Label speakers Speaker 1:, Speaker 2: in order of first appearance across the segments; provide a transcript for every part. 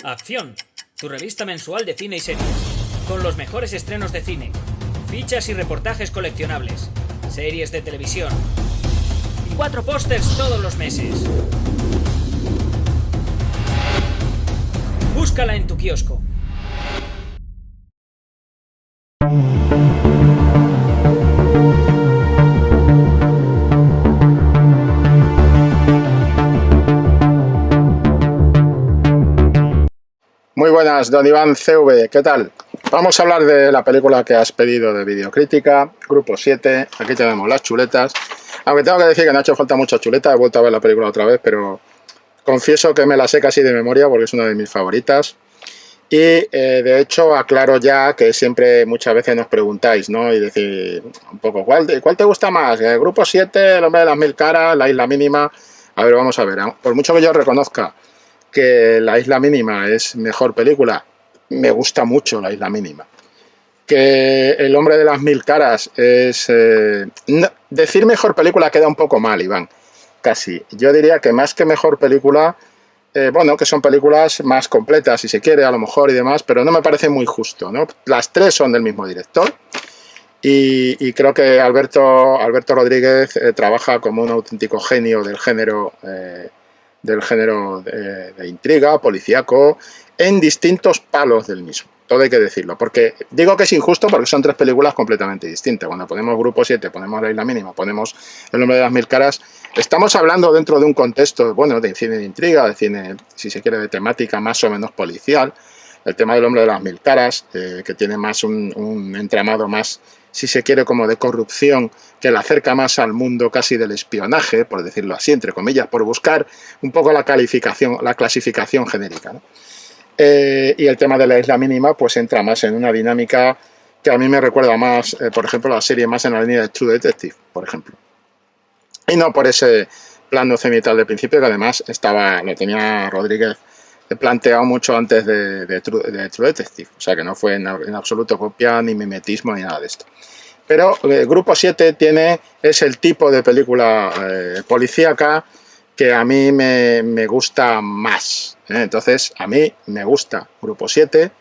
Speaker 1: Acción, tu revista mensual de cine y series, con los mejores estrenos de cine, fichas y reportajes coleccionables, series de televisión y 4 pósters todos los meses. Búscala en tu kiosco.
Speaker 2: Muy buenas, don Iván CV, ¿qué tal? Vamos a hablar de la película que has pedido de Videocrítica, Grupo 7, aquí tenemos las chuletas. Aunque tengo que decir que no ha hecho falta mucha chuleta, he vuelto a ver la película otra vez, pero confieso que me la sé casi de memoria porque es una de mis favoritas. Y de hecho aclaro ya que siempre muchas veces nos preguntáis, ¿no? Y decir un poco, ¿cuál te gusta más? ¿El Grupo 7, El hombre de las mil caras, La isla mínima? A ver, vamos a ver, por mucho que yo reconozca que La isla mínima es mejor película, me gusta mucho La isla mínima. Que El hombre de las mil caras es... no, decir mejor película queda un poco mal, Iván, casi. Yo diría que más que mejor película, bueno, que son películas más completas, si se quiere, a lo mejor y demás, pero no me parece muy justo, ¿no? Las tres son del mismo director y creo que Alberto Rodríguez trabaja como un auténtico genio del género de intriga, policíaco, en distintos palos del mismo. Todo hay que decirlo, porque digo que es injusto porque son tres películas completamente distintas. Cuando ponemos Grupo 7, ponemos La isla mínima, ponemos El hombre de las mil caras, estamos hablando dentro de un contexto, bueno, de cine de intriga, de cine, si se quiere, de temática más o menos policial. El tema del hombre de las mil caras, que tiene más un entramado más, si se quiere, como de corrupción, que la acerca más al mundo casi del espionaje, por decirlo así, entre comillas, por buscar un poco la clasificación genérica, ¿no? Y el tema de La isla mínima pues entra más en una dinámica que a mí me recuerda más, por ejemplo, la serie más en la línea de True Detective, por ejemplo. Y no por ese plano cenital de principio, que además lo tenía Rodríguez planteado mucho antes de True Detective, o sea que no fue en absoluto copia ni mimetismo ni nada de esto. Pero Grupo 7 es el tipo de película policíaca que a mí me gusta más. Entonces, a mí me gusta Grupo 7,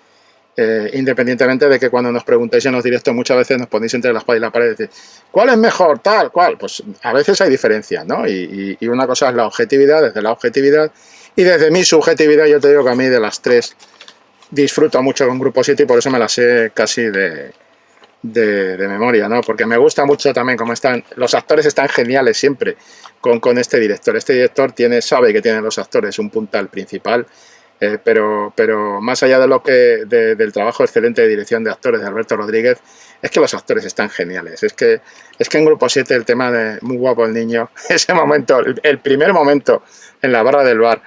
Speaker 2: independientemente de que cuando nos preguntéis en los directos muchas veces nos ponéis entre la espada y la pared y decís, ¿cuál es mejor? Tal, cual. Pues a veces hay diferencias, ¿no? Y una cosa es la objetividad, desde la objetividad, y desde mi subjetividad yo te digo que a mí de las tres disfruto mucho con Grupo 7 y por eso me la sé casi de memoria, ¿no? Porque me gusta mucho también cómo están, los actores están geniales siempre con este director. Este director sabe que tienen los actores un puntal principal, pero más allá del trabajo excelente de dirección de actores de Alberto Rodríguez, es que los actores están geniales. Es que en Grupo 7 el tema de muy guapo el niño, ese momento, el primer momento en la barra del bar,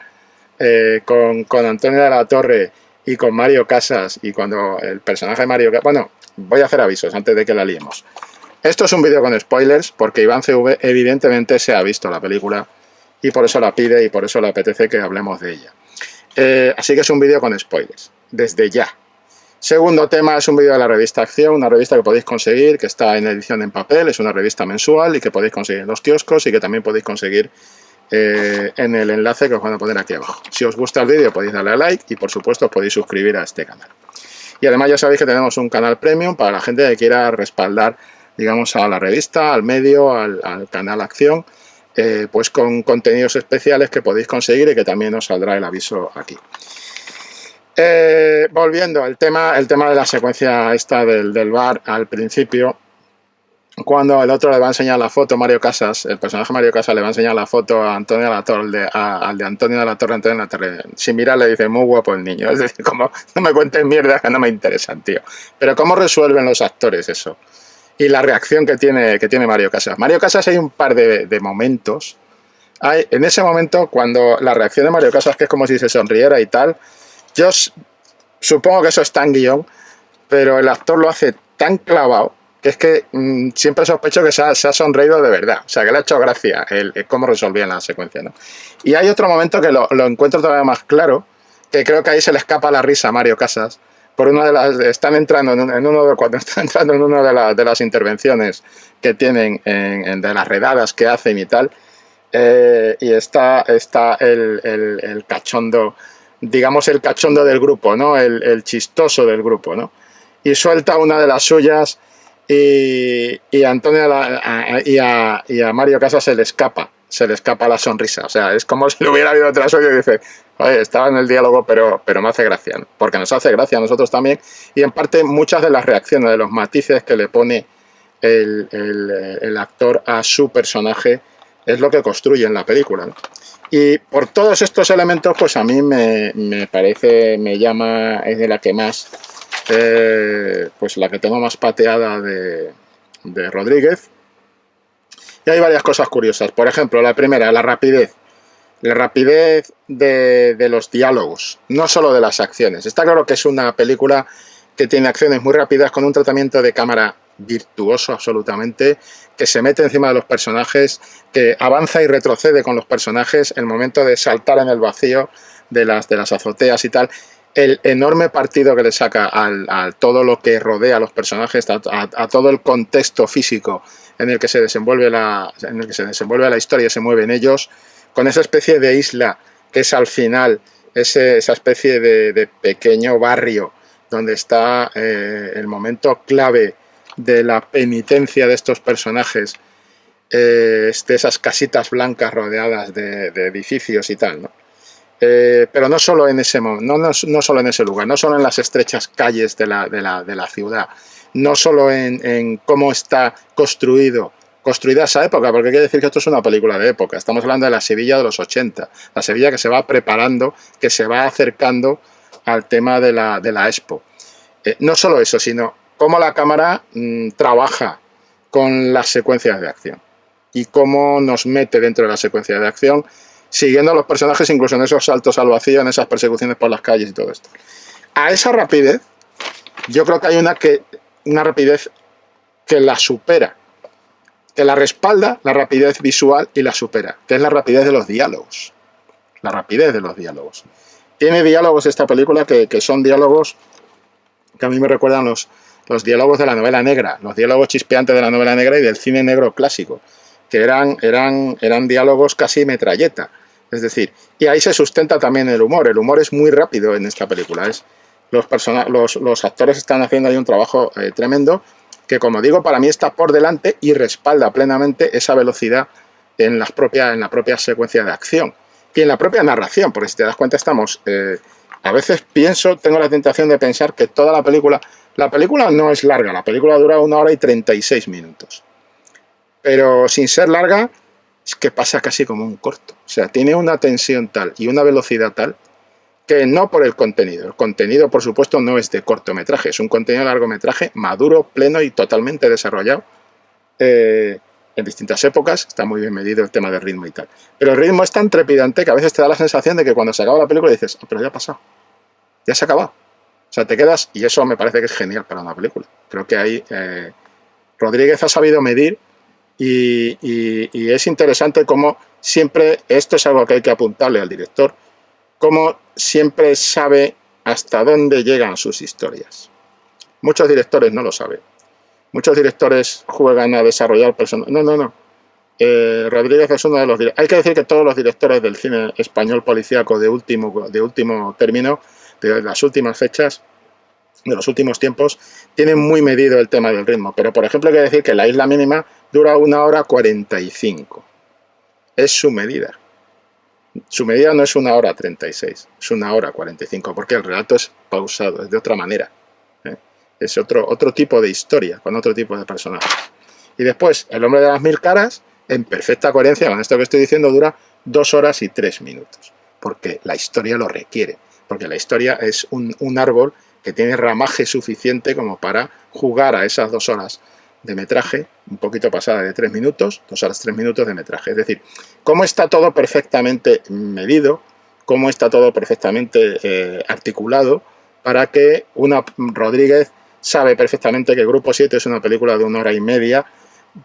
Speaker 2: con Antonio de la Torre y con Mario Casas, y cuando el personaje de Mario Casas... Bueno, voy a hacer avisos antes de que la liemos. Esto es un vídeo con spoilers, porque Iván CV evidentemente se ha visto la película y por eso la pide y por eso le apetece que hablemos de ella. Así que es un vídeo con spoilers, desde ya. Segundo tema es un vídeo de la revista Acción, una revista que podéis conseguir, que está en edición en papel, es una revista mensual y que podéis conseguir en los kioscos y que también podéis conseguir en el enlace que os van a poner aquí abajo. Si os gusta el vídeo podéis darle a like y por supuesto os podéis suscribir a este canal. Y además ya sabéis que tenemos un canal premium para la gente que quiera respaldar, digamos, a la revista, al medio, al canal Acción, pues con contenidos especiales que podéis conseguir y que también os saldrá el aviso aquí. Volviendo al tema de la secuencia esta del bar al principio, cuando el otro le va a enseñar la foto, Mario Casas, el personaje Mario Casas le va a enseñar la foto a Antonio de la Torre, al de Antonio de la Torre, sin mirar le dice, muy guapo el niño. Es decir, como, no me cuentes mierda que no me interesan, tío. Pero ¿cómo resuelven los actores eso? Y la reacción que tiene Mario Casas. Mario Casas hay un par de momentos. En ese momento, cuando la reacción de Mario Casas, que es como si se sonriera y tal, yo supongo que eso está en guión, pero el actor lo hace tan clavado que es que siempre sospecho que se ha sonreído de verdad. O sea, que le ha hecho gracia cómo resolvían la secuencia, ¿no? Y hay otro momento que lo encuentro todavía más claro, que creo que ahí se le escapa la risa a Mario Casas. Cuando están entrando en una de las intervenciones que tienen, de las redadas que hacen y tal, y está el cachondo digamos, el cachondo del grupo, ¿no? El chistoso del grupo, ¿no? Y suelta una de las suyas y a Antonio y a Mario Casas se le escapa la sonrisa. O sea, es como si le hubiera habido otra suya y dice, oye, estaba en el diálogo, pero me hace gracia, ¿no? Porque nos hace gracia a nosotros también, y en parte muchas de las reacciones, de los matices que le pone el actor a su personaje es lo que construye en la película, ¿no? Y por todos estos elementos, pues a mí me parece, me llama, es de la que más, pues la que tengo más pateada de Rodríguez. Y hay varias cosas curiosas. Por ejemplo, la primera, la rapidez. La rapidez de los diálogos, no solo de las acciones. Está claro que es una película que tiene acciones muy rápidas, con un tratamiento de cámara virtuoso absolutamente, que se mete encima de los personajes, que avanza y retrocede con los personajes, el momento de saltar en el vacío de las azoteas y tal, el enorme partido que le saca a todo lo que rodea a los personajes, a todo el contexto físico en el que se desenvuelve la historia y se mueven ellos, con esa especie de isla que es al final esa especie de pequeño barrio donde está el momento clave de la penitencia de estos personajes, de esas casitas blancas rodeadas de edificios y tal, ¿no? Pero no solo en ese no solo en ese lugar, no solo en las estrechas calles de la ciudad, no solo en cómo está construida esa época, porque quiere decir que esto es una película de época. Estamos hablando de la Sevilla de los 80, la Sevilla que se va preparando, que se va acercando al tema de la Expo. No solo eso, sino cómo la cámara trabaja con las secuencias de acción y cómo nos mete dentro de la secuencia de acción, siguiendo a los personajes incluso en esos saltos al vacío, en esas persecuciones por las calles y todo esto. A esa rapidez, yo creo que hay una rapidez que la supera, que la respalda, la rapidez visual, y la supera, que es la rapidez de los diálogos. La rapidez de los diálogos. Tiene diálogos esta película que son diálogos que a mí me recuerdan los diálogos de la novela negra, los diálogos chispeantes de la novela negra y del cine negro clásico, que eran diálogos casi metralleta. Es decir, y ahí se sustenta también el humor. El humor es muy rápido en esta película. Los actores están haciendo ahí un trabajo tremendo, que, como digo, para mí está por delante y respalda plenamente esa velocidad en la propia secuencia de acción y en la propia narración, porque si te das cuenta estamos... a veces tengo la tentación de pensar que toda la película no es larga, la película dura 1 hora y 36 minutos. Pero sin ser larga, es que pasa casi como un corto. O sea, tiene una tensión tal y una velocidad tal que no por el contenido. El contenido, por supuesto, no es de cortometraje, es un contenido de largometraje maduro, pleno y totalmente desarrollado en distintas épocas. Está muy bien medido el tema del ritmo y tal. Pero el ritmo es tan trepidante que a veces te da la sensación de que cuando se acaba la película dices, pero ya ha pasado, ya se ha acabado. O sea, te quedas, y eso me parece que es genial para una película. Creo que ahí Rodríguez ha sabido medir y es interesante cómo siempre, esto es algo que hay que apuntarle al director, cómo siempre sabe hasta dónde llegan sus historias. Muchos directores no lo saben. Muchos directores juegan a desarrollar personajes. No. Rodríguez es uno de los directores. Hay que decir que todos los directores del cine español policíaco de último término, de las últimas fechas, de los últimos tiempos, tienen muy medido el tema del ritmo. Pero, por ejemplo, hay que decir que La Isla Mínima dura 1 hora 45. Es su medida. Su medida no es 1 hora 36, es 1 hora 45, porque el relato es pausado, es de otra manera. Es otro tipo de historia, con otro tipo de personaje. Y después, El hombre de las 1000 caras, en perfecta coherencia con esto que estoy diciendo, dura 2 horas y 3 minutos. Porque la historia lo requiere. Porque la historia es un árbol que tiene ramaje suficiente como para jugar a esas 2 horas de metraje, un poquito pasada de 3 minutos, 2 horas 3 minutos de metraje. Es decir, cómo está todo perfectamente medido, cómo está todo perfectamente articulado, para que Rodríguez sabe perfectamente que Grupo 7 es una película de 1 hora y media,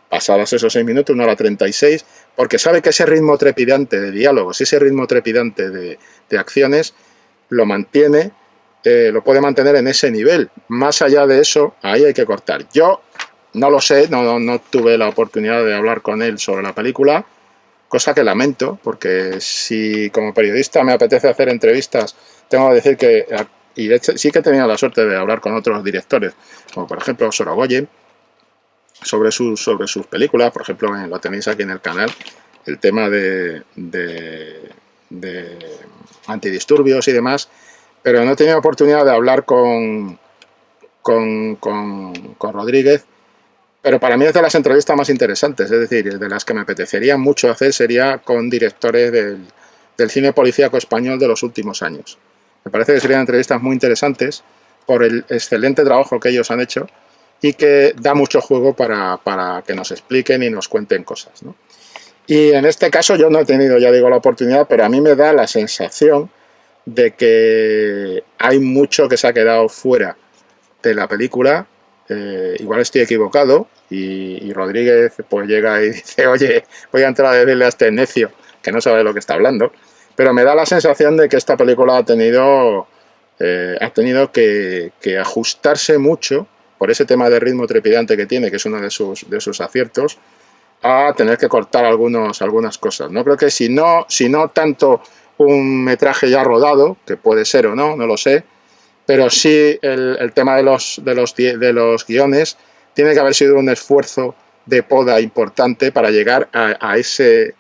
Speaker 2: pasadas esos 6 minutos, 1 hora 36, porque sabe que ese ritmo trepidante de diálogos, ese ritmo trepidante de acciones, lo mantiene, lo puede mantener en ese nivel. Más allá de eso, ahí hay que cortar. Yo no lo sé, no tuve la oportunidad de hablar con él sobre la película, cosa que lamento, porque si como periodista me apetece hacer entrevistas tengo que decir que, y de hecho, sí que he tenido la suerte de hablar con otros directores, como por ejemplo Sorogoyen, sobre sus películas. Por ejemplo, lo tenéis aquí en el canal, el tema de antidisturbios y demás, pero no he tenido oportunidad de hablar con Rodríguez, pero para mí es de las entrevistas más interesantes, es decir, de las que me apetecería mucho hacer sería con directores del cine policíaco español de los últimos años. Me parece que serían entrevistas muy interesantes por el excelente trabajo que ellos han hecho y que da mucho juego para que nos expliquen y nos cuenten cosas, ¿no? Y en este caso yo no he tenido, ya digo, la oportunidad, pero a mí me da la sensación de que hay mucho que se ha quedado fuera de la película. Igual estoy equivocado y Rodríguez pues llega y dice, oye, voy a entrar a decirle a este necio que no sabe de lo que está hablando, pero me da la sensación de que esta película ha tenido que ajustarse mucho por ese tema de ritmo trepidante que tiene, que es uno de sus aciertos, a tener que cortar algunas cosas. No creo que si no tanto un metraje ya rodado, que puede ser o no, no lo sé, pero sí el tema de los guiones tiene que haber sido un esfuerzo de poda importante para llegar a ese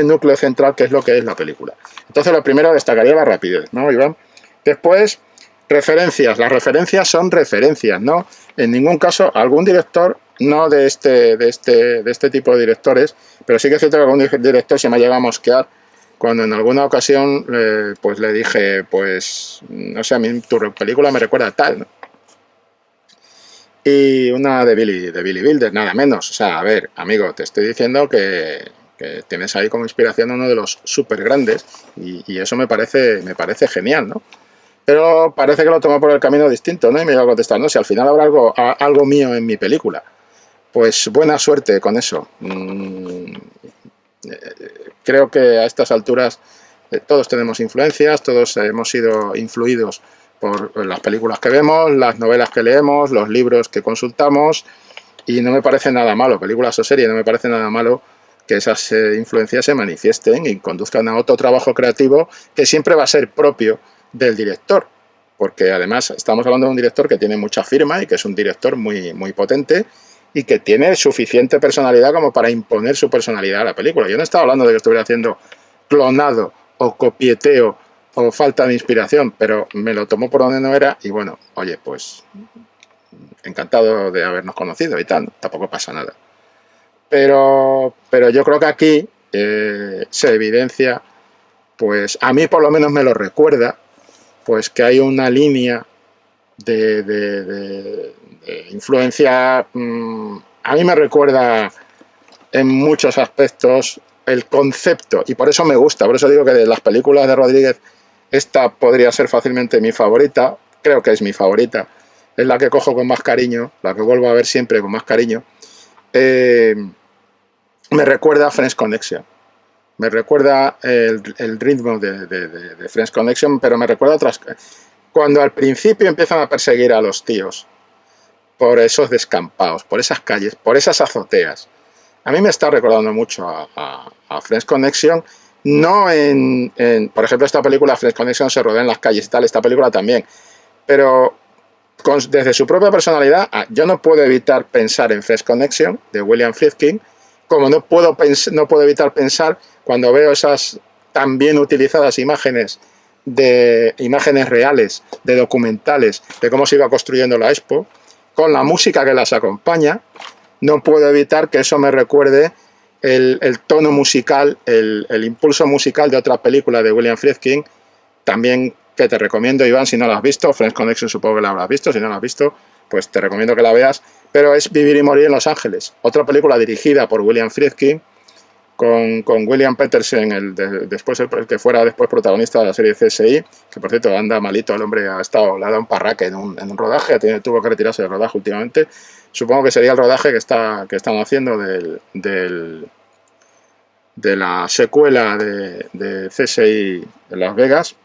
Speaker 2: núcleo central que es lo que es la película. Entonces, lo primero destacaría la rapidez, ¿no, Iván? Después, referencias. Las referencias son referencias, ¿no? En ningún caso, algún director, no de este tipo de directores, pero sí que es cierto que algún director se me ha llegado a mosquear cuando en alguna ocasión pues le dije, pues, no sé, a mí tu película me recuerda a tal, ¿no? Y una de Billy Wilder, nada menos. O sea, a ver, amigo, te estoy diciendo que tienes ahí como inspiración a uno de los súper grandes y eso me parece genial, ¿no? Pero parece que lo tomó por el camino distinto, ¿no? Y me iba a contestar, no, si al final habrá algo mío en mi película. Pues buena suerte con eso. Creo que a estas alturas todos tenemos influencias, todos hemos sido influidos por las películas que vemos, las novelas que leemos, los libros que consultamos, y no me parece nada malo, películas o series, no me parece nada malo que esas influencias se manifiesten y conduzcan a otro trabajo creativo que siempre va a ser propio del director, porque además estamos hablando de un director que tiene mucha firma y que es un director muy, muy potente y que tiene suficiente personalidad como para imponer su personalidad a la película. Yo no estaba hablando de que estuviera haciendo clonado o copieteo o falta de inspiración, pero me lo tomó por donde no era y bueno, oye, pues encantado de habernos conocido y tal, tampoco pasa nada. Pero yo creo que aquí se evidencia, pues a mí por lo menos me lo recuerda, pues que hay una línea de influencia. A mí me recuerda en muchos aspectos el concepto, y por eso me gusta, por eso digo que de las películas de Rodríguez esta podría ser fácilmente mi favorita, creo que es mi favorita, es la que cojo con más cariño, la que vuelvo a ver siempre con más cariño. Me recuerda a Friends Connection, me recuerda el ritmo de Friends Connection, pero me recuerda otras. Cuando al principio empiezan a perseguir a los tíos por esos descampados, por esas calles, por esas azoteas, a mí me está recordando mucho a Friends Connection. No por ejemplo, esta película Friends Connection se rodea en las calles y tal, esta película también, pero desde su propia personalidad, yo no puedo evitar pensar en Friends Connection de William Friedkin, como no puedo evitar pensar cuando veo esas tan bien utilizadas imágenes reales, de documentales, de cómo se iba construyendo la Expo, con la música que las acompaña. No puedo evitar que eso me recuerde el tono musical, el impulso musical de otra película de William Friedkin, también que te recomiendo, Iván, si no la has visto. Friends Connection supongo que la habrás visto, si no la has visto, pues te recomiendo que la veas, pero es Vivir y morir en Los Ángeles, otra película dirigida por William Friedkin, con William Petersen, el que fuera después protagonista de la serie CSI, que por cierto anda malito, el hombre le ha dado un parraque en un rodaje, tuvo que retirarse del rodaje últimamente. Supongo que sería el rodaje que están haciendo de la secuela de CSI en Las Vegas.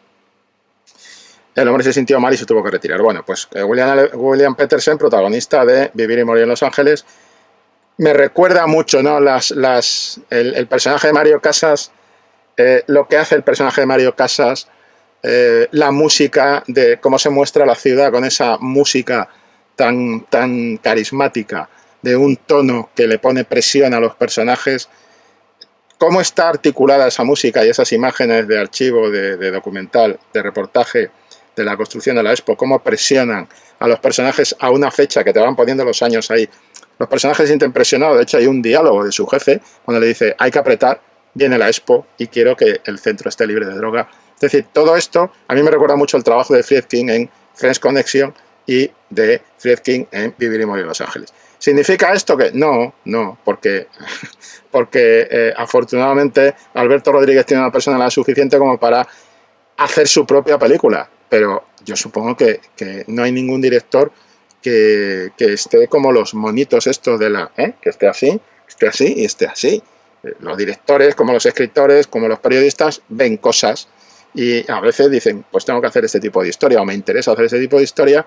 Speaker 2: El hombre se sintió mal y se tuvo que retirar. Bueno, pues William Petersen, protagonista de Vivir y morir en Los Ángeles, me recuerda mucho, ¿no? El personaje de Mario Casas, lo que hace el personaje de Mario Casas la música, de cómo se muestra la ciudad con esa música tan carismática, de un tono que le pone presión a los personajes, cómo está articulada esa música y esas imágenes de archivo, de documental, de reportaje, de la construcción de la Expo, cómo presionan a los personajes a una fecha que te van poniendo los años ahí. Los personajes se sienten presionados, de hecho hay un diálogo de su jefe cuando le dice hay que apretar, viene la Expo y quiero que el centro esté libre de droga. Es decir, todo esto a mí me recuerda mucho el trabajo de Friedkin en Friends Connection y de Friedkin en Vivir y Morir en Los Ángeles. ¿Significa esto que? No, porque afortunadamente Alberto Rodríguez tiene una personalidad suficiente como para hacer su propia película, pero yo supongo que no hay ningún director que esté como los monitos estos de la... que esté así y esté así. Los directores, como los escritores, como los periodistas, ven cosas y a veces dicen, pues tengo que hacer este tipo de historia o me interesa hacer este tipo de historia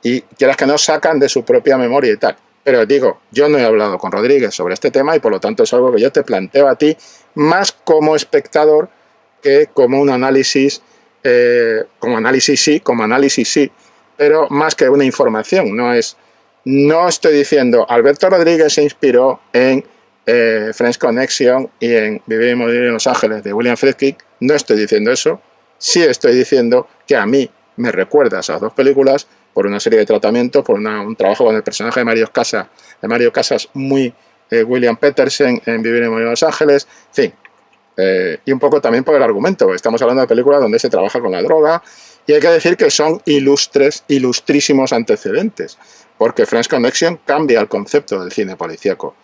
Speaker 2: y quieras que no sacan de su propia memoria y tal. Pero digo, yo no he hablado con Rodríguez sobre este tema y por lo tanto es algo que yo te planteo a ti más como espectador que como un análisis, como análisis sí, pero más que una información. No estoy diciendo, Alberto Rodríguez se inspiró en Friends Connection y en Vivir y Morir en Los Ángeles de William Friedkin, no estoy diciendo eso, sí estoy diciendo que a mí me recuerda a esas dos películas por una serie de tratamientos, por un trabajo con el personaje de Mario Casas muy William Petersen en Vivir y Morir en Los Ángeles, en fin, y un poco también por el argumento. Estamos hablando de películas donde se trabaja con la droga y hay que decir que son ilustrísimos antecedentes, porque Friends Connection cambia el concepto del cine policíaco,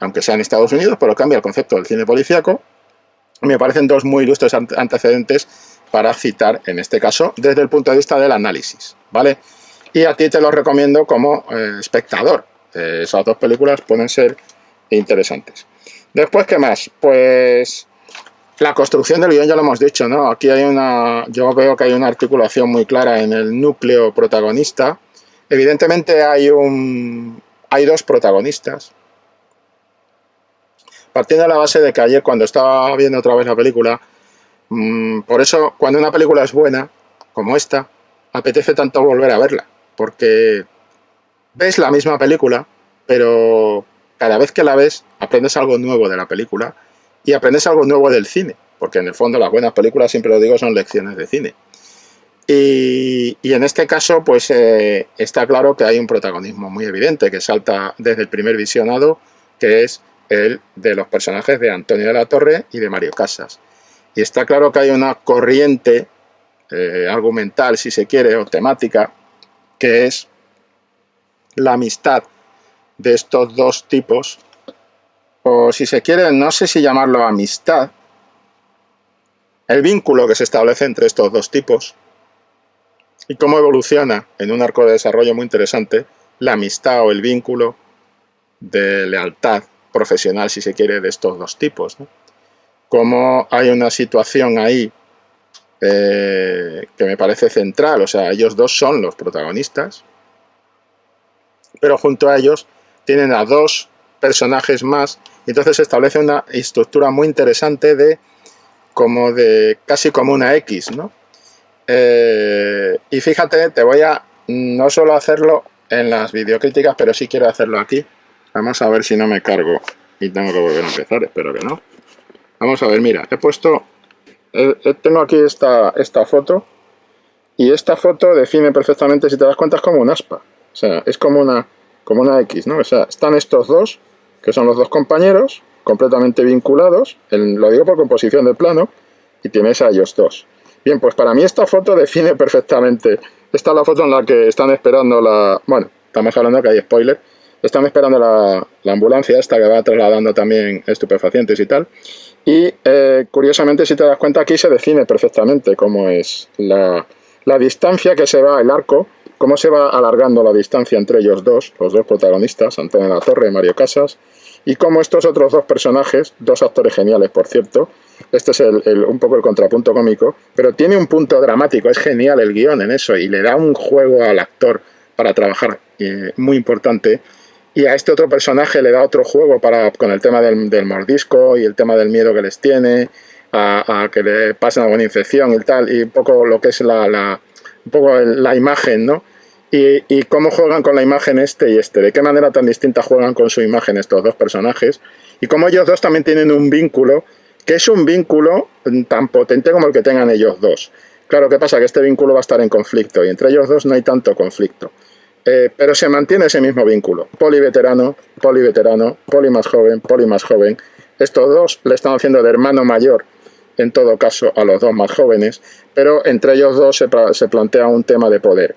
Speaker 2: aunque sea en Estados Unidos, pero cambia el concepto del cine policíaco. Me parecen dos muy ilustres antecedentes para citar, en este caso, desde el punto de vista del análisis, ¿vale? Y a ti te los recomiendo como espectador. Esas dos películas pueden ser interesantes. Después, ¿qué más? Pues la construcción del guión ya lo hemos dicho, ¿no? Aquí yo veo que hay una articulación muy clara en el núcleo protagonista. Evidentemente hay dos protagonistas. Partiendo de la base de que ayer cuando estaba viendo otra vez la película, por eso cuando una película es buena, como esta, apetece tanto volver a verla, porque ves la misma película, pero cada vez que la ves aprendes algo nuevo de la película y aprendes algo nuevo del cine, porque en el fondo las buenas películas, siempre lo digo, son lecciones de cine. Y en este caso, pues está claro que hay un protagonismo muy evidente que salta desde el primer visionado, que es el de los personajes de Antonio de la Torre y de Mario Casas. Y está claro que hay una corriente argumental, si se quiere, o temática, que es la amistad de estos dos tipos, o si se quiere, no sé si llamarlo amistad, el vínculo que se establece entre estos dos tipos y cómo evoluciona en un arco de desarrollo muy interesante la amistad o el vínculo de lealtad profesional, si se quiere, de estos dos tipos, ¿no? Cómo hay una situación ahí que me parece central, o sea, ellos dos son los protagonistas, pero junto a ellos tienen a dos personajes más, y entonces se establece una estructura muy interesante casi como una X, ¿no? Y fíjate, te voy a no solo hacerlo en las videocríticas, pero sí quiero hacerlo aquí. Vamos a ver si no me cargo y tengo que volver a empezar, espero que no. Vamos a ver, mira, tengo aquí esta foto, y esta foto define perfectamente, si te das cuenta, es como un aspa. O sea, es como una X, ¿no? O sea, están estos dos, que son los dos compañeros, completamente vinculados, lo digo por composición del plano, y tienes a ellos dos. Bien, pues para mí esta foto define perfectamente. Esta es la foto en la que están esperando bueno, estamos hablando que hay spoiler. Están esperando la ambulancia esta que va trasladando también estupefacientes y tal. Y curiosamente, si te das cuenta, aquí se define perfectamente cómo es la distancia que se va, el arco, cómo se va alargando la distancia entre ellos dos, los dos protagonistas, Antonio de la Torre y Mario Casas, y cómo estos otros dos personajes, dos actores geniales, por cierto, este es un poco el contrapunto cómico, pero tiene un punto dramático, es genial el guión en eso, y le da un juego al actor para trabajar muy importante. Y a este otro personaje le da otro juego con el tema del mordisco y el tema del miedo que les tiene, a que le pasen alguna infección y tal, y un poco lo que es un poco la imagen, ¿no? Y cómo juegan con la imagen este y este, de qué manera tan distinta juegan con su imagen estos dos personajes, y cómo ellos dos también tienen un vínculo, que es un vínculo tan potente como el que tengan ellos dos. Claro, ¿qué pasa? Que este vínculo va a estar en conflicto, y entre ellos dos no hay tanto conflicto. Pero se mantiene ese mismo vínculo. Poli veterano, Poli más joven. Estos dos le están haciendo de hermano mayor, en todo caso, a los dos más jóvenes, pero entre ellos dos se plantea un tema de poder.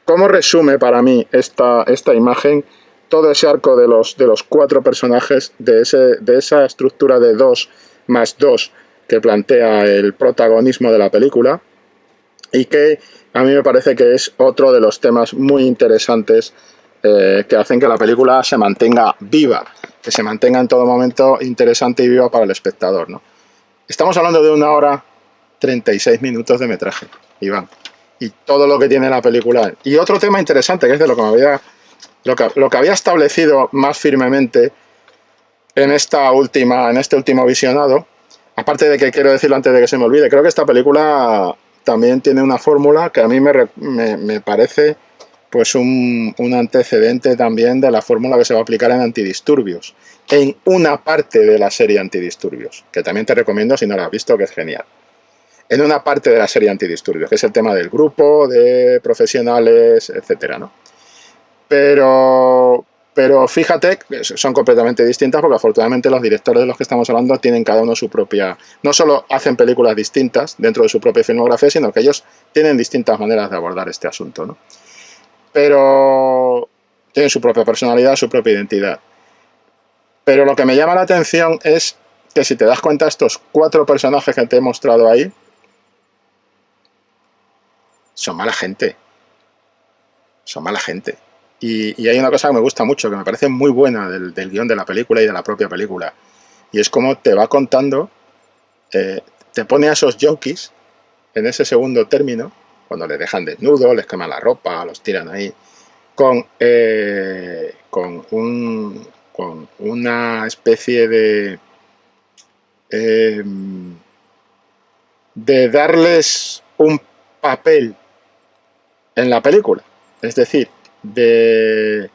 Speaker 2: ¿Cómo resume para mí esta imagen todo ese arco de los 4 personajes, de esa estructura de 2 más 2 que plantea el protagonismo de la película? Y que a mí me parece que es otro de los temas muy interesantes que hacen que la película se mantenga viva, que se mantenga en todo momento interesante y viva para el espectador, ¿no? Estamos hablando de 1 hora 36 minutos de metraje, Iván, y todo lo que tiene la película. Y otro tema interesante, que es de lo que había establecido más firmemente en este último visionado, aparte de que quiero decirlo antes de que se me olvide, creo que esta película también tiene una fórmula que a mí me parece pues un antecedente también de la fórmula que se va a aplicar en Antidisturbios, en una parte de la serie Antidisturbios, que también te recomiendo si no la has visto, que es genial. En una parte de la serie Antidisturbios, que es el tema del grupo, de profesionales, etcétera, ¿no? Pero fíjate que son completamente distintas, porque afortunadamente los directores de los que estamos hablando tienen cada uno su propia... No solo hacen películas distintas dentro de su propia filmografía, sino que ellos tienen distintas maneras de abordar este asunto, ¿no? Pero tienen su propia personalidad, su propia identidad. Pero lo que me llama la atención es que, si te das cuenta, estos 4 personajes que te he mostrado ahí son mala gente. Son mala gente. Y hay una cosa que me gusta mucho, que me parece muy buena del guión de la película y de la propia película. Y es como te va contando, te pone a esos yonkis en ese segundo término, cuando les dejan desnudos, les queman la ropa, los tiran ahí, con una especie de darles un papel en la película. Es decir, de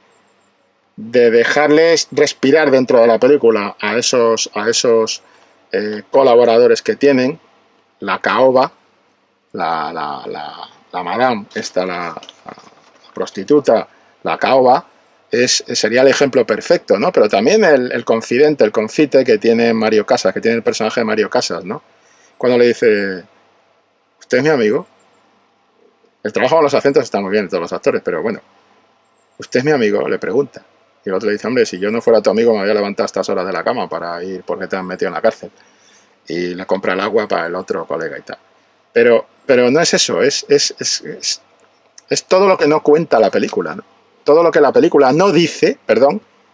Speaker 2: dejarles respirar dentro de la película a esos colaboradores que tienen, la caoba, la madame, la prostituta, la caoba, sería el ejemplo perfecto, ¿no? Pero también el confidente, el confite que tiene Mario Casas, que tiene el personaje de Mario Casas, ¿no? Cuando le dice, ¿usted es mi amigo? El trabajo con los acentos está muy bien de todos los actores, pero bueno, ¿usted es mi amigo?, le pregunta. Y el otro le dice, hombre, si yo no fuera tu amigo me había levantado a estas horas de la cama para ir, porque te han metido en la cárcel. Y le compra el agua para el otro colega y tal. Pero no es eso, es todo lo que no cuenta la película, ¿no? Todo lo que la película no dice,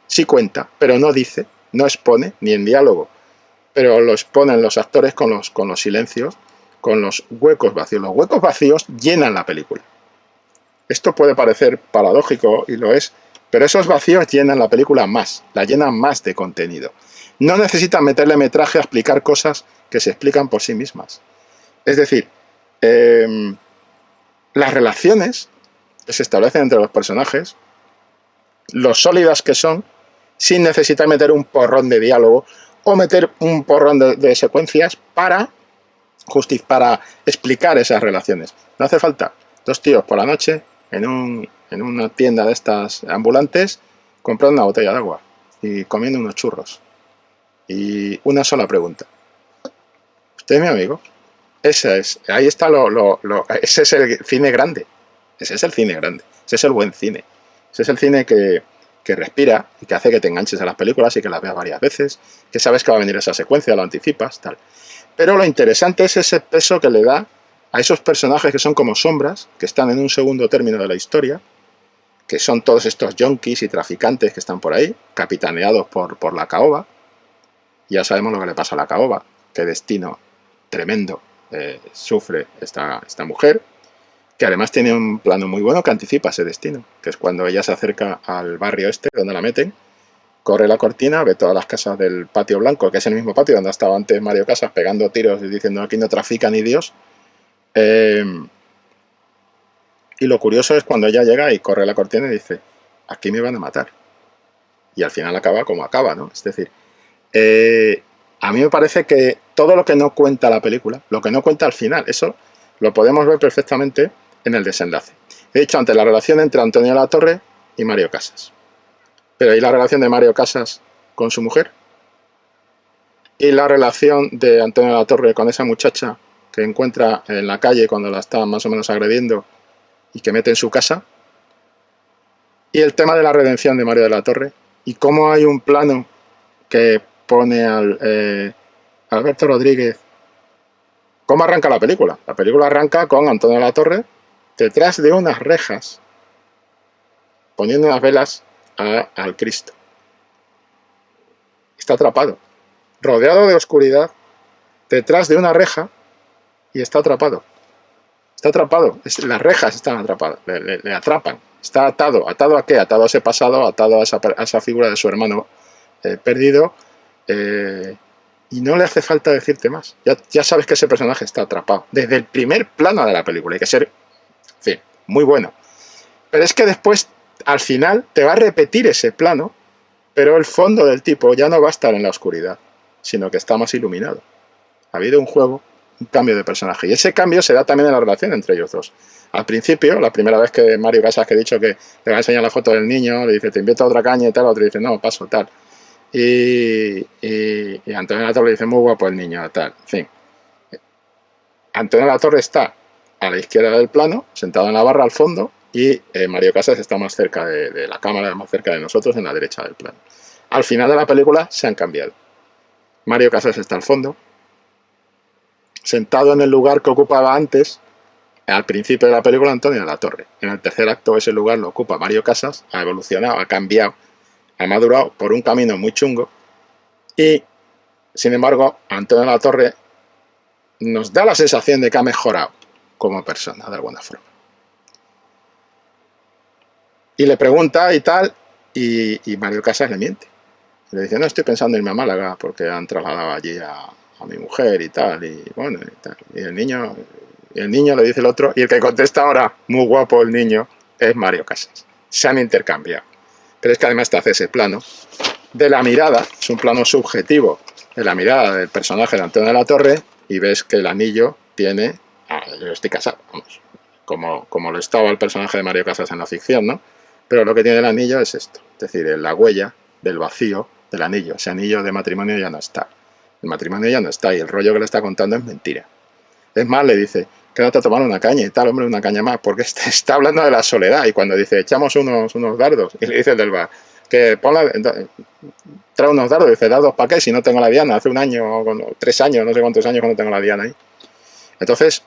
Speaker 2: sí cuenta, pero no dice, no expone, ni en diálogo. Pero lo exponen los actores con los silencios, con los huecos vacíos. Los huecos vacíos llenan la película. Esto puede parecer paradójico, y lo es, pero esos vacíos llenan la película más, la llenan más de contenido. No necesitan meterle metraje a explicar cosas que se explican por sí mismas. Es decir, las relaciones que se establecen entre los personajes, lo sólidas que son, sin necesitar meter un porrón de diálogo o meter un porrón de secuencias para explicar esas relaciones. No hace falta 2 tíos por la noche en una tienda de estas ambulantes comprando una botella de agua y comiendo unos churros. Y una sola pregunta. ¿Usted es mi amigo? Ahí está ese es el cine grande. Ese es el cine grande. Ese es el buen cine. Ese es el cine que respira y que hace que te enganches a las películas y que las veas varias veces, que sabes que va a venir esa secuencia, lo anticipas, tal. Pero lo interesante es ese peso que le da a esos personajes que son como sombras, que están en un segundo término de la historia, que son todos estos yonkis y traficantes que están por ahí, capitaneados por la caoba. Ya sabemos lo que le pasa a la caoba, qué destino tremendo sufre esta mujer, que además tiene un plano muy bueno que anticipa ese destino, que es cuando ella se acerca al barrio este donde la meten, corre la cortina, ve todas las casas del patio blanco, que es el mismo patio donde estaba antes Mario Casas pegando tiros y diciendo aquí no trafica ni Dios. Y lo curioso es cuando ella llega y corre la cortina y dice, aquí me van a matar. Y al final acaba como acaba, ¿no? Es decir, a mí me parece que todo lo que no cuenta la película, lo que no cuenta al final, eso lo podemos ver perfectamente en el desenlace. He dicho antes la relación entre Antonio Latorre y Mario Casas. Pero ¿y la relación de Mario Casas con su mujer? ¿Y la relación de Antonio Latorre con esa muchacha que encuentra en la calle cuando la está más o menos agrediendo y que mete en su casa? ¿Y el tema de la redención de Mario de la Torre? ¿Y cómo hay un plano que pone al Alberto Rodríguez? ¿Cómo arranca la película? La película arranca con Antonio de la Torre detrás de unas rejas poniendo unas velas al Cristo. Está atrapado, rodeado de oscuridad, detrás de una reja y está atrapado. Está atrapado. Las rejas están atrapadas, le atrapan. Está atado. ¿Atado a qué? Atado a ese pasado, atado a esa figura de su hermano perdido. Y no le hace falta decirte más. Ya sabes que ese personaje está atrapado. Desde el primer plano de la película. Hay que ser, en fin, muy bueno. Pero es que después, al final, te va a repetir ese plano, pero el fondo del tipo ya no va a estar en la oscuridad, sino que está más iluminado. Ha habido un juego, un cambio de personaje. Y ese cambio se da también en la relación entre ellos dos. Al principio, la primera vez que Mario Casas, que he dicho que le va a enseñar la foto del niño, le dice, te invito a otra caña y tal, otro dice, no, paso, tal. Y Antonio Latorre le dice, muy guapo el niño, tal. En fin. Antonio Latorre está a la izquierda del plano, sentado en la barra al fondo, y Mario Casas está más cerca de la cámara, más cerca de nosotros, en la derecha del plano. Al final de la película se han cambiado. Mario Casas está al fondo, sentado en el lugar que ocupaba antes, al principio de la película, Antonio Latorre. En el tercer acto ese lugar lo ocupa Mario Casas, ha evolucionado, ha cambiado, ha madurado por un camino muy chungo, y sin embargo Antonio Latorre nos da la sensación de que ha mejorado como persona de alguna forma. Y le pregunta y tal, y Mario Casas le miente. Le dice, no, estoy pensando en irme a Málaga porque han trasladado allí a mi mujer y tal, y bueno, y tal. Y el niño le dice el otro, y el que contesta ahora, muy guapo el niño, es Mario Casas. Se han intercambiado. Pero es que además te hace ese plano de la mirada, es un plano subjetivo de la mirada del personaje de Antonio de la Torre, y ves que el anillo tiene, yo estoy casado, vamos, como lo estaba el personaje de Mario Casas en la ficción, ¿no? Pero lo que tiene el anillo es esto, es decir, la huella del vacío del anillo. Ese anillo de matrimonio ya no está. El matrimonio ya no está y el rollo que le está contando es mentira. Es más, le dice, quédate a tomar una caña y tal, hombre, una caña más, porque está hablando de la soledad. Y cuando dice, echamos unos dardos, y le dice el del bar, que trae unos dardos, dice, ¿dardos para qué? Si no tengo la diana, hace un año, 3 años, no sé cuántos años cuando tengo la diana ahí. Entonces,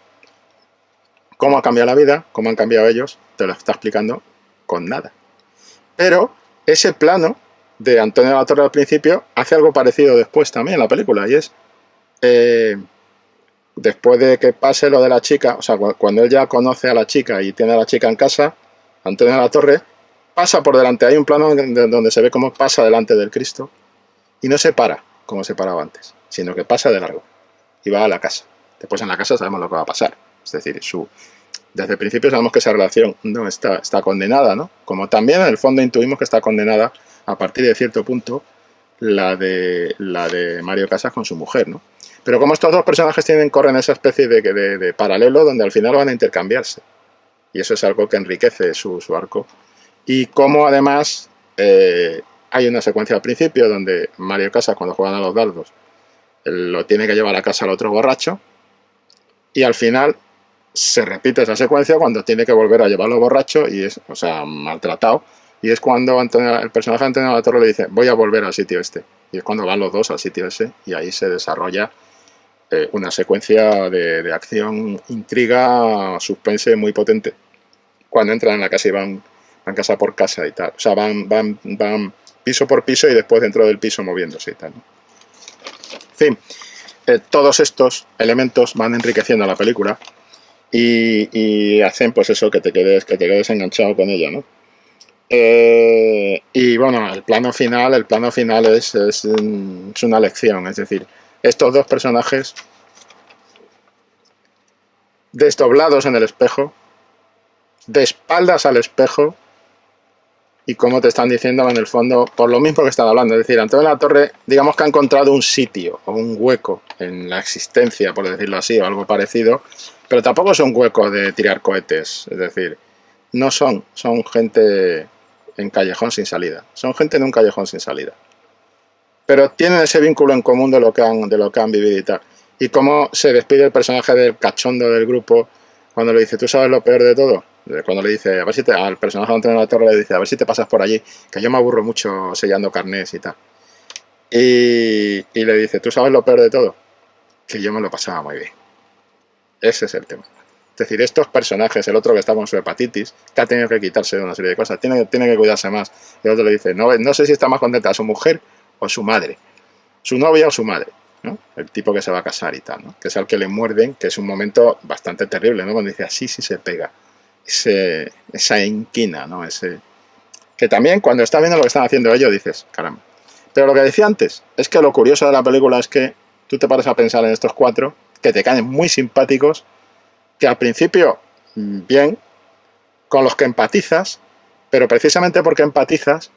Speaker 2: ¿cómo ha cambiado la vida? ¿Cómo han cambiado ellos? Te lo está explicando con nada. Pero ese plano de Antonio de la Torre al principio hace algo parecido después también en la película, y es después de que pase lo de la chica, o sea, cuando él ya conoce a la chica y tiene a la chica en casa, Antonio de la Torre pasa por delante. Hay un plano donde se ve cómo pasa delante del Cristo y no se para como se paraba antes, sino que pasa de largo y va a la casa. Después en la casa sabemos lo que va a pasar, es decir, desde el principio sabemos que esa relación no está condenada, ¿no? Como también en el fondo intuimos que está condenada a partir de cierto punto la de Mario Casas con su mujer, ¿no? Pero como estos dos personajes corren esa especie de paralelo donde al final van a intercambiarse. Y eso es algo que enriquece su arco. Y como además hay una secuencia al principio donde Mario Casas, cuando juegan a los dardos, lo tiene que llevar a casa al otro borracho, y al final se repite esa secuencia cuando tiene que volver a llevarlo borracho y es, o sea, maltratado, y es cuando el personaje de Antonio de la Torre le dice, voy a volver al sitio este, y es cuando van los dos al sitio ese, y ahí se desarrolla una secuencia de acción, intriga, suspense muy potente, cuando entran en la casa y van casa por casa y tal, o sea, van piso por piso y después dentro del piso moviéndose y tal, ¿no? En fin, todos estos elementos van enriqueciendo la película y hacen pues eso, que te quedes enganchado con ella, ¿no? Y bueno, el plano final es una lección, es decir, estos dos personajes desdoblados en el espejo, de espaldas al espejo, y como te están diciendo en el fondo, por lo mismo que están hablando, es decir, Antonio de la Torre, digamos que ha encontrado un sitio o un hueco en la existencia, por decirlo así, o algo parecido, pero tampoco es un hueco de tirar cohetes, es decir, no son gente en callejón sin salida, son gente en un callejón sin salida, pero tienen ese vínculo en común de lo que han vivido y tal. Y cómo se despide el personaje del cachondo del grupo cuando le dice, ¿tú sabes lo peor de todo? Cuando le dice, a ver si al personaje de Antonio de la Torre le dice, a ver si te pasas por allí, que yo me aburro mucho sellando carnés y tal. Y le dice, ¿tú sabes lo peor de todo? Que yo me lo pasaba muy bien. Ese es el tema. Es decir, estos personajes, el otro que está con su hepatitis, que ha tenido que quitarse de una serie de cosas, tiene que cuidarse más. El otro le dice, no sé si está más contenta su mujer o su madre, su novia o su madre, ¿no? El tipo que se va a casar y tal, ¿no? Que es al que le muerden, que es un momento bastante terrible, ¿no? Cuando dice así sí se pega, esa inquina, ¿no? Que también cuando estás viendo lo que están haciendo ellos dices, caramba. Pero lo que decía antes, es que lo curioso de la película es que tú te paras a pensar en estos cuatro, que te caen muy simpáticos, que al principio, bien, con los que empatizas, pero precisamente porque empatizas,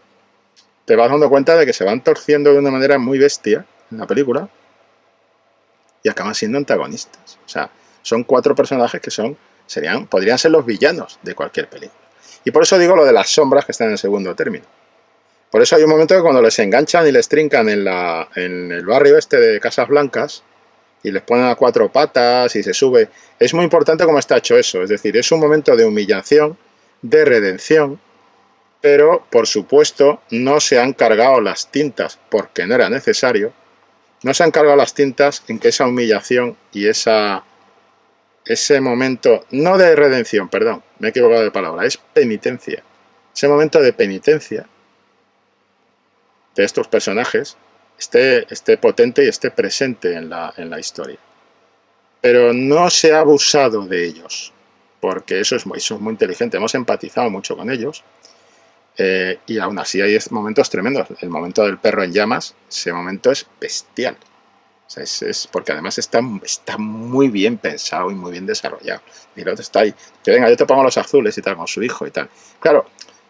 Speaker 2: te vas dando cuenta de que se van torciendo de una manera muy bestia en la película y acaban siendo antagonistas. O sea, son cuatro personajes que podrían ser los villanos de cualquier película. Y por eso digo lo de las sombras que están en el segundo término. Por eso hay un momento que cuando les enganchan y les trincan en el barrio este de Casas Blancas y les ponen a cuatro patas y se sube, es muy importante cómo está hecho eso. Es decir, es un momento de humillación, de redención, pero por supuesto no se han cargado las tintas porque no era necesario. No se han cargado las tintas en que esa humillación y ese momento, no de redención, perdón, me he equivocado de palabra, es penitencia. Ese momento de penitencia de estos personajes esté potente y esté presente en la historia. Pero no se ha abusado de ellos, porque eso es muy inteligente, hemos empatizado mucho con ellos. Y aún así hay momentos tremendos. El momento del perro en llamas, ese momento es bestial. O sea, porque además está muy bien pensado y muy bien desarrollado. Y el otro está ahí, que venga, yo te pongo los azules y tal, con su hijo y tal. Claro,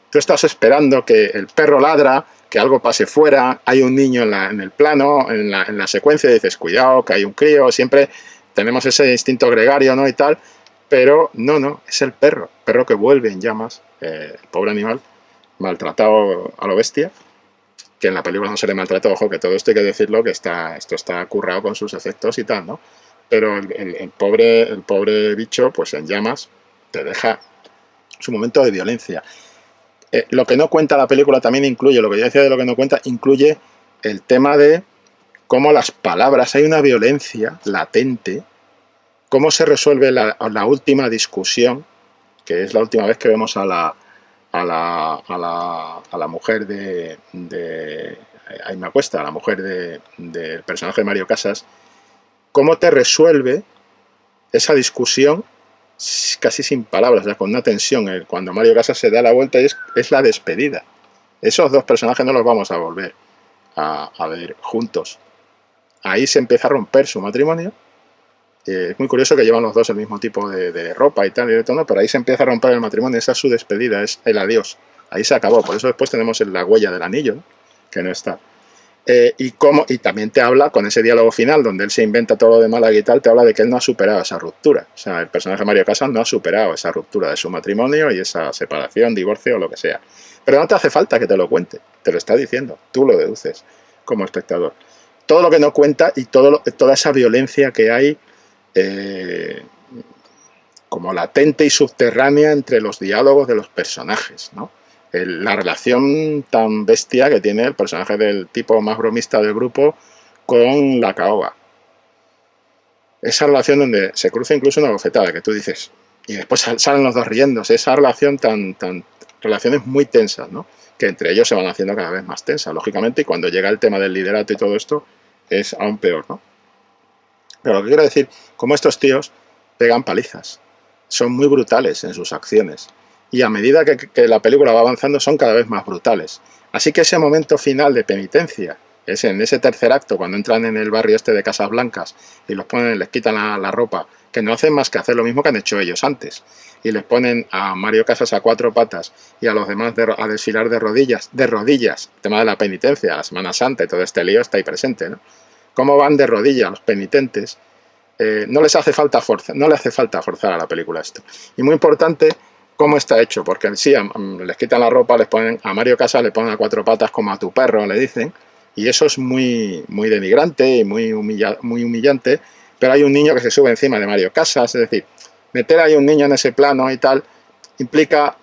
Speaker 2: tú estás esperando que el perro ladra, que algo pase fuera, hay un niño en el plano, en la secuencia, y dices, cuidado, que hay un crío, siempre tenemos ese instinto gregario, ¿no? Y tal, pero no, es el perro que vuelve en llamas, el pobre animal, maltratado a lo bestia, que en la película no se le maltrata, ojo, que todo esto hay que decirlo, que esto está currado con sus efectos y tal, ¿no? Pero el pobre bicho, pues en llamas, te deja su momento de violencia. Lo que no cuenta la película también incluye, lo que yo decía de lo que no cuenta, incluye el tema de cómo las palabras, hay una violencia latente, cómo se resuelve la última discusión, que es la última vez que vemos a la mujer ahí me acuesta, a la mujer del personaje de Mario Casas, cómo te resuelve esa discusión casi sin palabras, o sea, con una tensión. Cuando Mario Casas se da la vuelta es la despedida. Esos dos personajes no los vamos a volver a ver juntos. Ahí se empieza a romper su matrimonio. Es muy curioso que llevan los dos el mismo tipo de ropa y tal, y de todo, pero ahí se empieza a romper el matrimonio. Esa es su despedida, es el adiós. Ahí se acabó. Por eso después tenemos la huella del anillo, ¿no? Que no está. Y también te habla con ese diálogo final donde él se inventa todo lo de Málaga y tal, te habla de que él no ha superado esa ruptura. O sea, el personaje de Mario Casas no ha superado esa ruptura de su matrimonio y esa separación, divorcio o lo que sea. Pero no te hace falta que te lo cuente, te lo está diciendo, tú lo deduces como espectador. Todo lo que no cuenta y toda esa violencia que hay como latente y subterránea entre los diálogos de los personajes, ¿no? La relación tan bestia que tiene el personaje del tipo más bromista del grupo con la caoba. Esa relación donde se cruza incluso una bofetada, que tú dices, y después salen los dos riéndose, esa relación relaciones muy tensas, ¿no? Que entre ellos se van haciendo cada vez más tensas, lógicamente, y cuando llega el tema del liderato y todo esto, es aún peor, ¿no? Pero lo que quiero decir, como estos tíos pegan palizas, son muy brutales en sus acciones, y a medida que la película va avanzando son cada vez más brutales. Así que ese momento final de penitencia, es en ese tercer acto, cuando entran en el barrio este de Casas Blancas y los ponen, les quitan la ropa, que no hacen más que hacer lo mismo que han hecho ellos antes, y les ponen a Mario Casas a 4 patas y a los demás a desfilar de rodillas, el tema de la penitencia, la Semana Santa y todo este lío está ahí presente, ¿no? Cómo van de rodillas los penitentes, no les hace falta no le hace falta forzar a la película esto. Y muy importante cómo está hecho, porque sí, les quitan la ropa, les ponen a Mario Casas, le ponen a 4 patas como a tu perro, le dicen, y eso es muy, muy denigrante y muy humillante, pero hay un niño que se sube encima de Mario Casas, es decir, meter ahí un niño en ese plano y tal, implica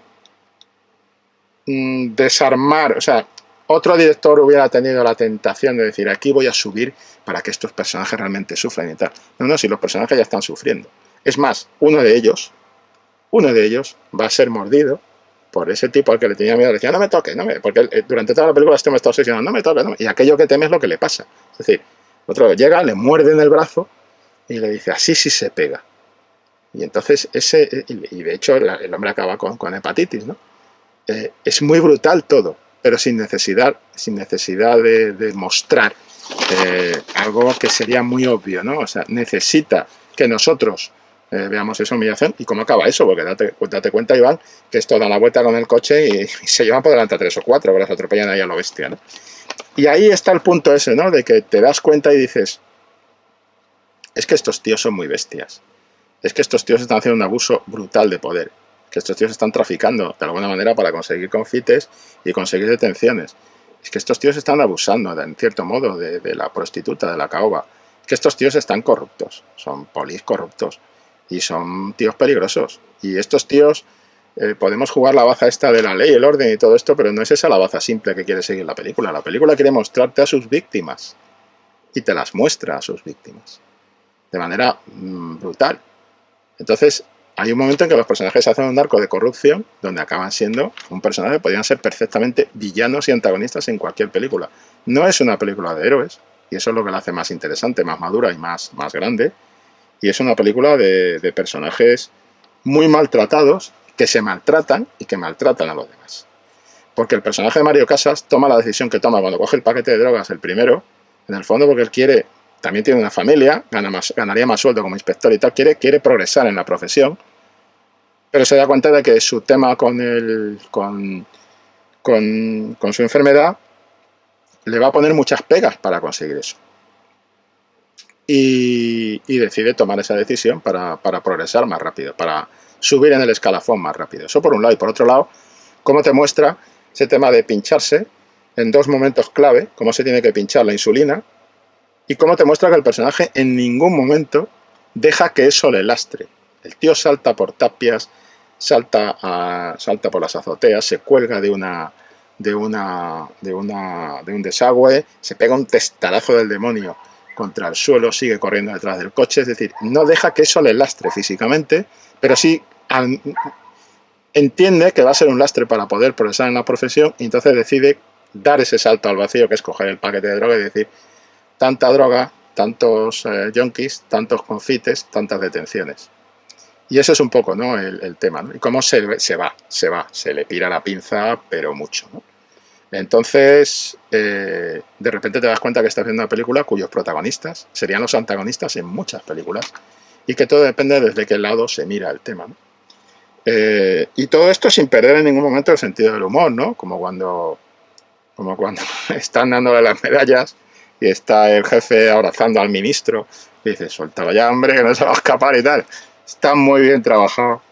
Speaker 2: desarmar, o sea, otro director hubiera tenido la tentación de decir, aquí voy a subir para que estos personajes realmente sufran y tal. No, si los personajes ya están sufriendo. Es más, uno de ellos va a ser mordido por ese tipo al que le tenía miedo. Le decía, no me toques, porque durante toda la película este me está obsesionando, no me toques, y aquello que teme es lo que le pasa. Es decir, otro llega, le muerde en el brazo y le dice, así sí se pega. Y entonces y de hecho el hombre acaba con hepatitis, ¿no? Es muy brutal todo, pero sin necesidad de mostrar algo que sería muy obvio, ¿no? O sea, necesita que nosotros veamos esa humillación. ¿Y cómo acaba eso? Porque date cuenta, Iván, que esto da la vuelta con el coche y se llevan por delante a 3 o 4, que las atropellan ahí a lo bestia, ¿no? Y ahí está el punto ese, ¿no? De que te das cuenta y dices, es que estos tíos son muy bestias. Es que estos tíos están haciendo un abuso brutal de poder. Que estos tíos están traficando de alguna manera para conseguir confites y conseguir detenciones. Es que estos tíos están abusando, en cierto modo, de la prostituta, de la caoba. Es que estos tíos están corruptos, son polis corruptos y son tíos peligrosos. Y estos tíos, podemos jugar la baza esta de la ley, el orden y todo esto, pero no es esa la baza simple que quiere seguir la película. La película quiere mostrarte a sus víctimas y te las muestra a sus víctimas de manera brutal. Entonces, hay un momento en que los personajes hacen un arco de corrupción donde acaban siendo un personaje que podrían ser perfectamente villanos y antagonistas en cualquier película. No es una película de héroes, y eso es lo que la hace más interesante, más madura y más grande. Y es una película de personajes muy maltratados, que se maltratan y que maltratan a los demás. Porque el personaje de Mario Casas toma la decisión que toma cuando coge el paquete de drogas, el primero, en el fondo porque él también tiene una familia, ganaría más sueldo como inspector y tal, quiere progresar en la profesión, pero se da cuenta de que su tema con su enfermedad le va a poner muchas pegas para conseguir eso. Y decide tomar esa decisión para progresar más rápido, para subir en el escalafón más rápido. Eso por un lado. Y por otro lado, cómo te muestra ese tema de pincharse en 2 momentos clave, cómo se tiene que pinchar la insulina, y cómo te muestra que el personaje en ningún momento deja que eso le lastre. El tío salta por tapias, salta por las azoteas, se cuelga de un desagüe, se pega un testarazo del demonio contra el suelo, sigue corriendo detrás del coche. Es decir, no deja que eso le lastre físicamente, pero sí entiende que va a ser un lastre para poder progresar en la profesión, y entonces decide dar ese salto al vacío, que es coger el paquete de droga y decir, tanta droga, tantos yonkis, tantos confites, tantas detenciones. Y eso es un poco, ¿no?, el tema, ¿no? Y cómo se le pira la pinza, pero mucho, ¿no? Entonces, de repente te das cuenta que estás viendo una película cuyos protagonistas serían los antagonistas en muchas películas, y que todo depende desde qué lado se mira el tema, ¿no? Y todo esto sin perder en ningún momento el sentido del humor, ¿no? Como cuando están dándole las medallas y está el jefe abrazando al ministro y dice, suéltalo ya, hombre, que no se va a escapar y tal. Está muy bien trabajado.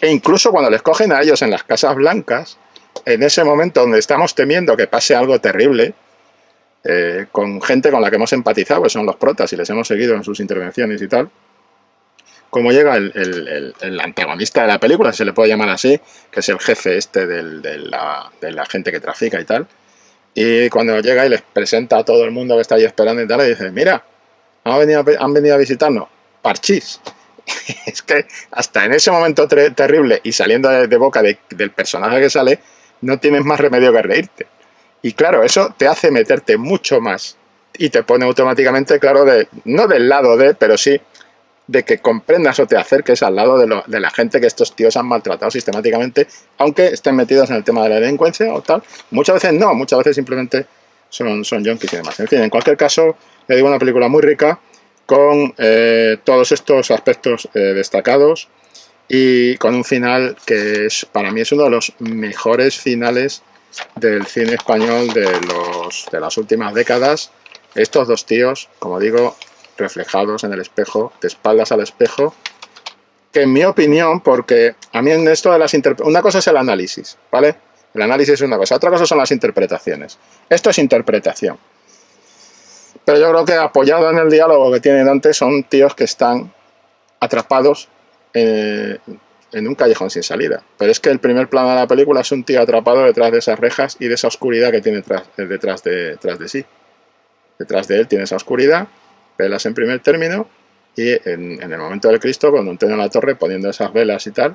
Speaker 2: E incluso cuando les cogen a ellos en las Casas Blancas, en ese momento donde estamos temiendo que pase algo terrible, con gente con la que hemos empatizado, que son los protas y les hemos seguido en sus intervenciones y tal, como llega el antagonista de la película, si se le puede llamar así, que es el jefe este de la gente que trafica y tal, y cuando llega y les presenta a todo el mundo que está ahí esperando y tal, le dice, mira, han venido a visitarnos, parchís. Es que hasta en ese momento terrible y saliendo de boca del personaje que sale, no tienes más remedio que reírte. Y claro, eso te hace meterte mucho más y te pone automáticamente, claro, no del lado de, pero sí de que comprendas o te acerques al lado de la gente que estos tíos han maltratado sistemáticamente, aunque estén metidos en el tema de la delincuencia o tal. Muchas veces no, muchas veces simplemente son yonkis y demás. En fin, en cualquier caso, le digo, una película muy rica con todos estos aspectos destacados y con un final que para mí es uno de los mejores finales del cine español de las últimas décadas. Estos dos tíos, como digo, reflejados en el espejo, de espaldas al espejo, que en mi opinión, porque a mí en esto de las interpretaciones, una cosa es el análisis, ¿vale? El análisis es una cosa, otra cosa son las interpretaciones. Esto es interpretación. Pero yo creo que apoyado en el diálogo que tienen antes, son tíos que están atrapados en un callejón sin salida. Pero es que el primer plano de la película es un tío atrapado detrás de esas rejas y de esa oscuridad que tiene detrás de sí. Detrás de él tiene esa oscuridad, velas en primer término, y en el momento del Cristo, cuando Antonio La Torre poniendo esas velas y tal,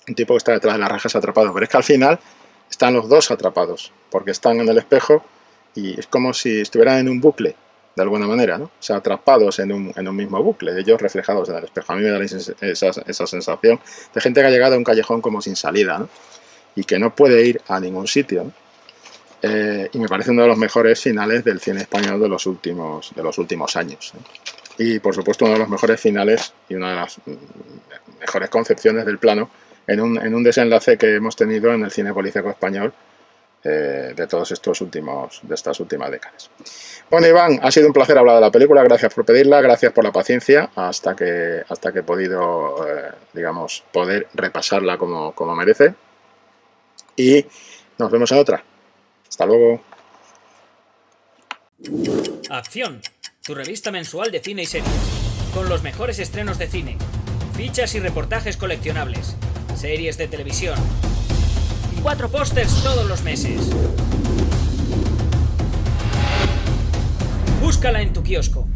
Speaker 2: un tipo que está detrás de las rejas atrapado. Pero es que al final están los dos atrapados, porque están en el espejo y es como si estuvieran en un bucle, de alguna manera, ¿no? O sea, atrapados en un mismo bucle, ellos reflejados en el espejo. A mí me da esa sensación de gente que ha llegado a un callejón como sin salida, ¿no? Y que no puede ir a ningún sitio, ¿no? Y me parece uno de los mejores finales del cine español de los últimos años, ¿eh? Y por supuesto uno de los mejores finales y una de las mejores concepciones del plano en un desenlace que hemos tenido en el cine policíaco español de estas últimas décadas. Bueno, Iván, ha sido un placer hablar de la película, gracias por pedirla, gracias por la paciencia hasta que he podido digamos, poder repasarla como merece, y nos vemos en otra. Hasta luego.
Speaker 1: Acción, tu revista mensual de cine y series, con los mejores estrenos de cine, fichas y reportajes coleccionables, series de televisión y 4 pósters todos los meses. Búscala en tu kiosco.